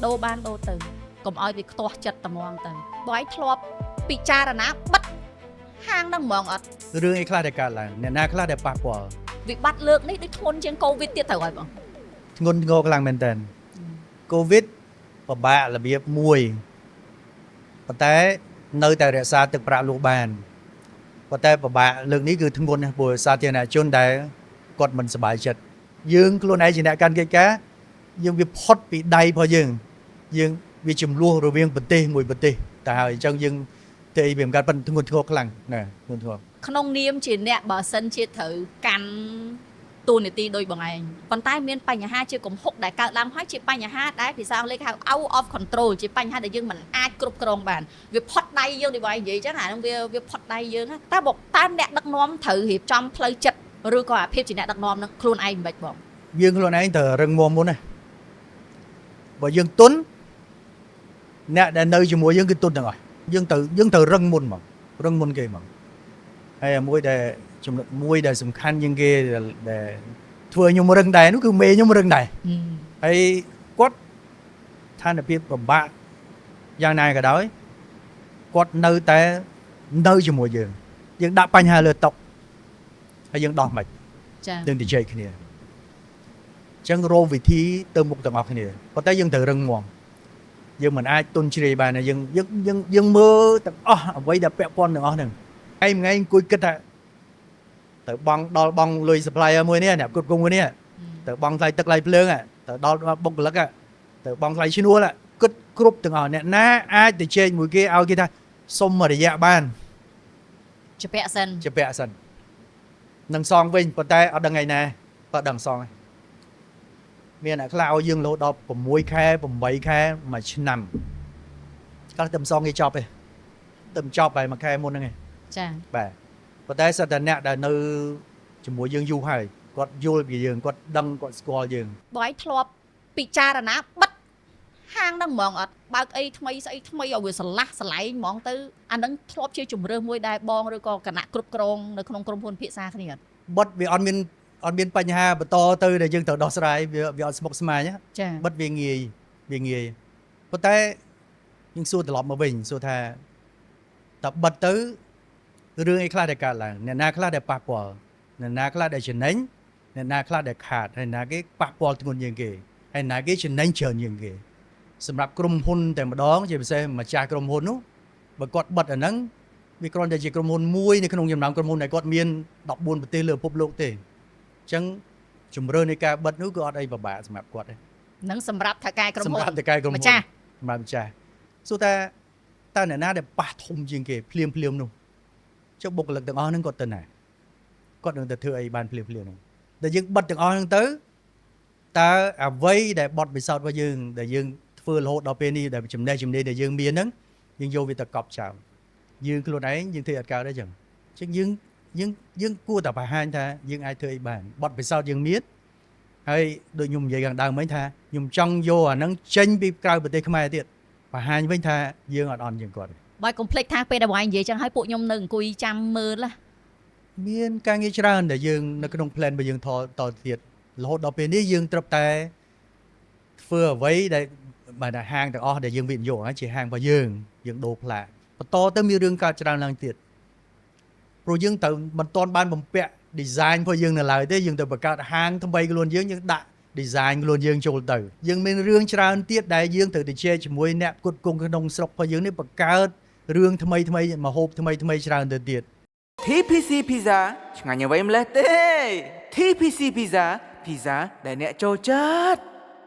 ដូរបានដូរទៅកុំឲ្យវាខ្ទាស់ចិត្តត្មងទៅបើឯងធ្លាប់ពិចារណាបិទហាងហ្នឹងហ្មងអត់រឿងអីខ្លះដែលកើតឡើងអ្នកណាខ្លះដែលប៉ះពាល់ វិបត្តិលើកនេះដូចធ្ងន់ជាងកូវីដទៀតទៅហើយបង ធ្ងន់ធ្ងរខ្លាំងមែនតើកូវីដពិបាករបៀបមួយប៉ុន្តែនៅតែរក្សាទឹកប្រាក់លក់បានប៉ុន្តែពិបាកលើកនេះគឺធ្ងន់ណាស់ព្រោះសាធារណជនដែលគាត់មិនសប្បាយចិត្តយើងខ្លួនឯងជាអ្នកកាន់កិច្ចការយើងវាផុតពីដៃរបស់យើងវាចំនួនរវាងប្រទេសមួយប្រទេសតែហើយអញ្ចឹងយើងទេវាមិនកាត់ប៉ុន្តែធ្ងន់ធ្ងរខ្លាំងណាធ្ងន់ធ្ងរ ក្នុងនាមជាអ្នកបើសិនជាត្រូវកាន់តួនាទីដោយបងឯងប៉ុន្តែមានបញ្ហាជាកំហុកដែលកើតឡើងហើយជាបញ្ហាដែលភាសាអង់គ្លេសហៅ out of control ជាបញ្ហាដែលយើងមិនអាចគ្រប់គ្រងបានវាផុតដៃយើងដូចបងឯងនិយាយចឹងអានឹងវាផុតដៃយើងតែបើតាមអ្នកដឹកនាំត្រូវរៀបចំផ្លូវចិត្តឬក៏អាភិបជាអ្នកដឹកនាំនឹងខ្លួនឯងមិនបាច់បង យើងខ្លួនឯងត្រូវរឹងមាំមុនណាបើយើងទុនអ្នកដែលនៅជាមួយយើងគឺទុនទាំងអស់យើងត្រូវរឹងមុនហ្មងរឹងមុនគេហ្មងហើយមួយដែលចំណុចមួយដែលសំខាន់ជាងគេដែលធ្វើខ្ញុំរឹងដែរនោះគឺមេខ្ញុំរឹងដែរហើយគាត់ឋានភាពពិបាកយ៉ាងណាក៏ដោយគាត់នៅតែនៅជាមួយយើងដាក់បញ្ហាលើតុហើយយើងដោះមិនចា៎យើងនិយាយគ្នាអញ្ចឹងរកវិធីទៅមុខទាំងអស់គ្នាប៉ុន្តែយើងត្រូវរឹងមាំយើងមិនអាចទុនជ្រាយបានទេយើងមើលទាំងអស់អ្វីដែលពាក់ព័ន្ធទាំងអស់ហ្នឹងឯងមួយថ្ងៃអង្គុយគិតថាទៅបងដល់បងលុយ supplier មួយនេះអ្នកគ្រប់គ្រងមួយនេះទៅបងថ្លៃទឹកថ្លៃភ្លើងទៅដល់បុគ្គលិកទៅបងថ្លៃឈ្នួលគិតគ្រប់ទាំងអស់អ្នកណាអាចទៅជែកមួយគេឲ្យគេថាសុំមួយរយៈបានជាពាក់សិននឹងសងវិញប៉ុន្តែអត់ដឹងថ្ងៃណាបើដឹងសងហើយមានអ្នកខ្លះឲ្យយើងរហូតដល់6ខែ8ខែមួយឆ្នាំគាត់តែមិនសងគេចប់ទេតែមិនចប់ហើយមួយខែមុនហ្នឹងឯងចា៎បាទប៉ុន្តែសិតតែអ្នកដែលនៅជាមួយយើងយូរហើយគាត់យល់ពីយើងគាត់ដឹងគាត់ស្គាល់យើងបើឯងធ្លាប់ពិចារណាបិទហាងហ្នឹងហ្មងអត់បើកអីថ្មីស្អីថ្មីឲ្យវាស្រឡះស្រឡៃហ្មងទៅអាហ្នឹងធ្លាប់ជាជំរឿសមួយដែលបងឬក៏គណៈគ្រប់គ្រងនៅក្នុងក្រុមហ៊ុនភាសាគ្នាអត់បិទវាអត់មានបញ្ហាបន្តទៅដែលយើងត្រូវដោះស្រាយវាអត់ស្មុគស្មាញចា៎បិទវាងាយប៉ុន្តែយើងសួរត្រឡប់មកវិញសួរថាតើបិទទៅរឿងអីខ្លះដែលកើតឡើងអ្នកណាខ្លះដែលប៉ះពាល់អ្នកណាខ្លះដែលចំណេញអ្នកណាខ្លះដែលខាតហើយណាគេប៉ះពាល់ធ្ងន់ជាងគេហើយណាគេចំណេញច្រើនជាងគេសម្រាប់ក្រុមហ៊ុនតែម្ដងជាពិសេសម្ចាស់ក្រុមហ៊ុននោះបើគាត់បិទអាហ្នឹងវាគ្រាន់តែជាក្រុមហ៊ុនមួយនៅក្នុងចំណោមក្រុមហ៊ុនដែលគាត់មាន14ប្រទេសលើពិភពលោកទេអញ្ចឹងជំរឿននៃការបិទនោះគឺអត់អីពិបាកសម្រាប់គាត់ទេនឹងសម្រាប់ថៅកែក្រុមហ៊ុនសម្រាប់ថៅកែក្រុមហ៊ុនម្ចាស់សួរថាតើអ្នកណាដែលប៉ះធំជាងគេភ្លាមនោះចុះបុគ្គលិកទាំងអស់ហ្នឹងគាត់ទៅណាគាត់នឹងទៅធ្វើអីបានភ្លាមហ្នឹងតែយើងបិទទាំងអស់ហ្នឹងទៅតើអ្វីដែលបត់ពិសោធន៍របស់យើងដែលយើងធ្វើរហូតដល់ពេលនេះដែលចំណេះដែលយើងមានហ្នឹងយើងយកវាទៅកប់ចោលយើងខ្លួនឯងយើងធ្វើអត់កើតទេចឹងអញ្ចឹងយើងគួរតែបង្ហាញថាយើងអាចធ្វើអីបានបត់ពិសោធន៍យើងមានហើយដូចខ្ញុំនិយាយខាងដើមមិញថាខ្ញុំចង់យកអាហ្នឹងចេញពីក្រៅប្រទេសខ្មែរទៀតបង្ហាញវិញថាយើងអត់អន់ជាងគាត់បើកុំភ្លេចថាពេលដែលបងឯងនិយាយចឹងឲ្យពួកខ្ញុំនៅអង្គុយចាំមើលមានការងារច្រើនដែលយើងនៅក្នុង plan របស់យើងតទៀតរហូតដល់ពេលនេះយើងត្រូវតែធ្វើអ្វីដែលបាទហាងទាំងអស់ដែលយើងវិនិយោគជាហាងរបស់យើងដូរផ្លាកបន្តទៅមានរឿងកើតច្រើនឡើងទៀតព្រោះយើងទៅមិនទាន់បានបំពាក់ design របស់យើងនៅឡើយទេយើងទៅបង្កើតហាងថ្មីខ្លួនយើងដាក់ design ខ្លួនយើងចូលទៅយើងមានរឿងច្រើនទៀតដែលយើងត្រូវទៅជែកជាមួយអ្នកផ្គត់ផ្គង់ក្នុងស្រុករបស់យើងនេះបង្កើតរឿងថ្មីម្ហូបថ្មីច្រើនទៅទៀត TPC Pizza ឆ្ងាញ់អ្វីម្លេះទេ TPC Pizza ដែលអ្នកចូលចិត្ត